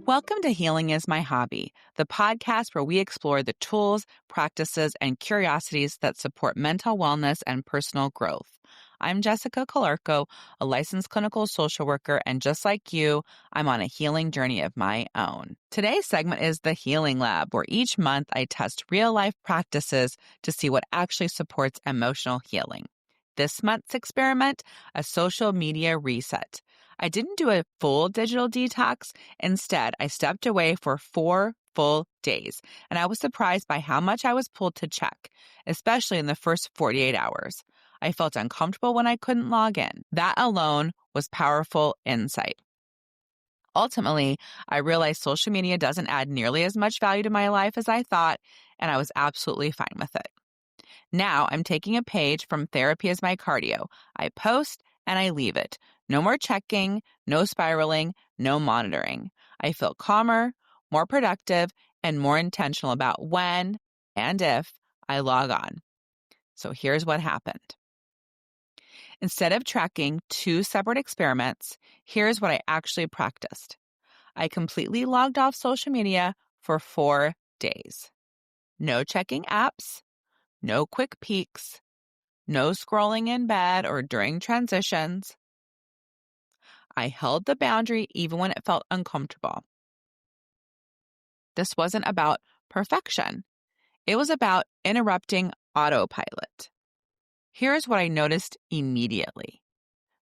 Welcome to Healing is My Hobby, the podcast where we explore the tools, practices, and curiosities that support mental wellness and personal growth. I'm Jessica Calarco, a licensed clinical social worker, and just like you, I'm on a healing journey of my own. Today's segment is the Healing Lab, where each month I test real-life practices to see what actually supports emotional healing. This month's experiment, a social media reset. I didn't do a full digital detox. Instead, I stepped away for 4 full days, and I was surprised by how much I was pulled to check, especially in the first 48 hours. I felt uncomfortable when I couldn't log in. That alone was powerful insight. Ultimately, I realized social media doesn't add nearly as much value to my life as I thought, and I was absolutely fine with it. Now I'm taking a page from Therapy is My Cardio. I post and I leave it. No more checking, no spiraling, no monitoring. I feel calmer, more productive, and more intentional about when and if I log on. So here's what happened. Instead of tracking 2 separate experiments, here's what I actually practiced. I completely logged off social media for 4 days. No checking apps, no quick peeks, no scrolling in bed or during transitions. I held the boundary even when it felt uncomfortable. This wasn't about perfection. It was about interrupting autopilot. Here's what I noticed immediately.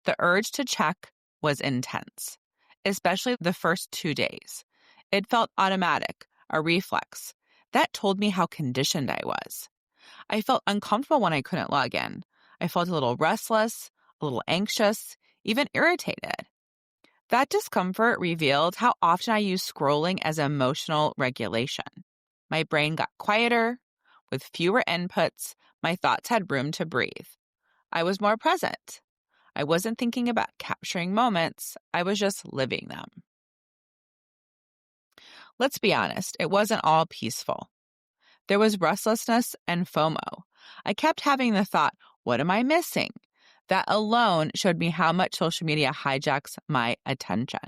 The urge to check was intense, especially the first 2 days. It felt automatic, a reflex. That told me how conditioned I was. I felt uncomfortable when I couldn't log in. I felt a little restless, a little anxious, even irritated. That discomfort revealed how often I use scrolling as emotional regulation. My brain got quieter. With fewer inputs, my thoughts had room to breathe. I was more present. I wasn't thinking about capturing moments. I was just living them. Let's be honest, it wasn't all peaceful. There was restlessness and FOMO. I kept having the thought, what am I missing? That alone showed me how much social media hijacks my attention.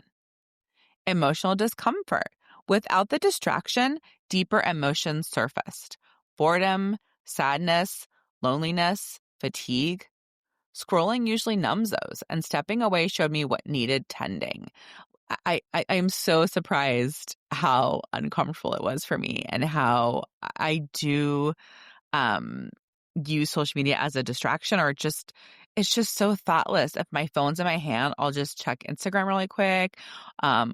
Emotional discomfort. Without the distraction, deeper emotions surfaced. Boredom, sadness, loneliness, fatigue. Scrolling usually numbs those, and stepping away showed me what needed tending. I am so surprised how uncomfortable it was for me and how I do use social media as a distraction, or it's just so thoughtless. If my phone's in my hand, I'll just check Instagram really quick.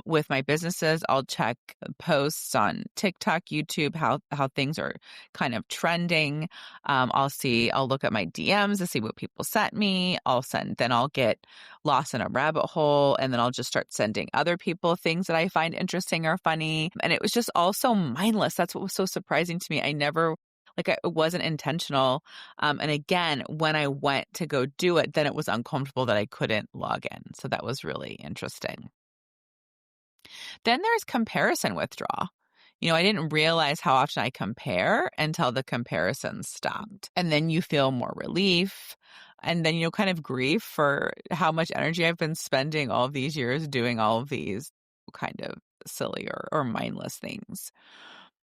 With my businesses, I'll check posts on TikTok, YouTube, how things are kind of trending. I'll look at my DMs to see what people sent me. Then I'll get lost in a rabbit hole, and then I'll just start sending other people things that I find interesting or funny. And it was just all so mindless. That's what was so surprising to me. It wasn't intentional. And again, when I went to go do it, then it was uncomfortable that I couldn't log in. So that was really interesting. Then there's comparison withdrawal. I didn't realize how often I compare until the comparison stopped. And then you feel more relief. And then, kind of grief for how much energy I've been spending all of these years doing all of these kind of silly or mindless things.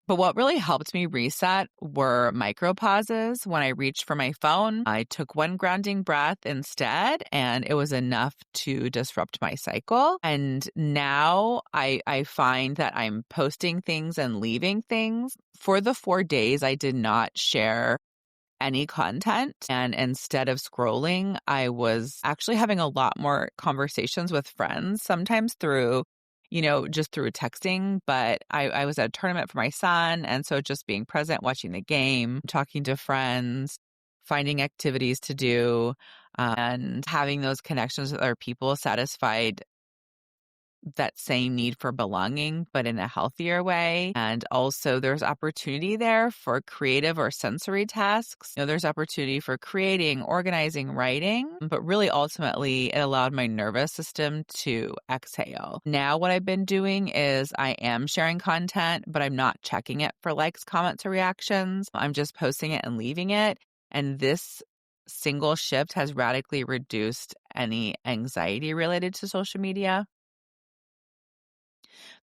But what really helped me reset were micro pauses. When I reached for my phone, I took one grounding breath instead, and it was enough to disrupt my cycle. And now I find that I'm posting things and leaving things. For the 4 days, I did not share any content. And instead of scrolling, I was actually having a lot more conversations with friends, sometimes through just through texting, but I was at a tournament for my son. And so just being present, watching the game, talking to friends, finding activities to do, and having those connections with other people satisfied that same need for belonging, but in a healthier way. And also there's opportunity there for creative or sensory tasks. There's opportunity for creating, organizing, writing, but really ultimately it allowed my nervous system to exhale. Now what I've been doing is I am sharing content, but I'm not checking it for likes, comments, or reactions. I'm just posting it and leaving it. And this single shift has radically reduced any anxiety related to social media.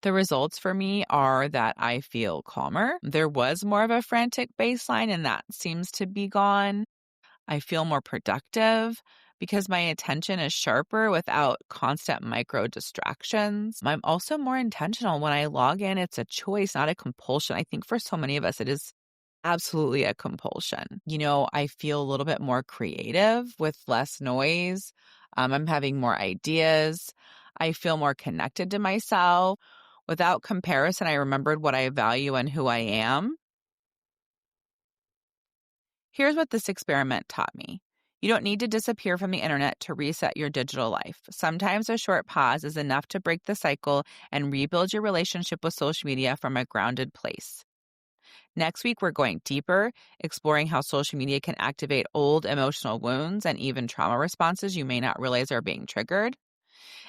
The results for me are that I feel calmer. There was more of a frantic baseline, and that seems to be gone. I feel more productive because my attention is sharper without constant micro distractions. I'm also more intentional when I log in. It's a choice, not a compulsion. I think for so many of us, it is absolutely a compulsion. I feel a little bit more creative with less noise. I'm having more ideas. I feel more connected to myself. Without comparison, I remembered what I value and who I am. Here's what this experiment taught me. You don't need to disappear from the internet to reset your digital life. Sometimes a short pause is enough to break the cycle and rebuild your relationship with social media from a grounded place. Next week, we're going deeper, exploring how social media can activate old emotional wounds and even trauma responses you may not realize are being triggered.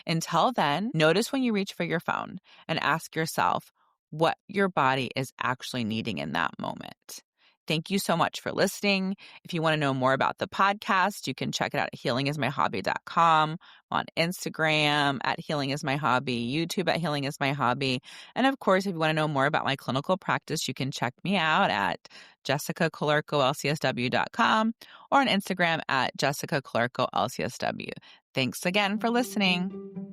Until then, notice when you reach for your phone and ask yourself what your body is actually needing in that moment. Thank you so much for listening. If you want to know more about the podcast, you can check it out at healingismyhobby.com, on Instagram at healingismyhobby, YouTube at healingismyhobby. And of course, if you want to know more about my clinical practice, you can check me out at jessicacalarcolcsw.com or on Instagram at jessicaclarcolcsw. Thanks again for listening.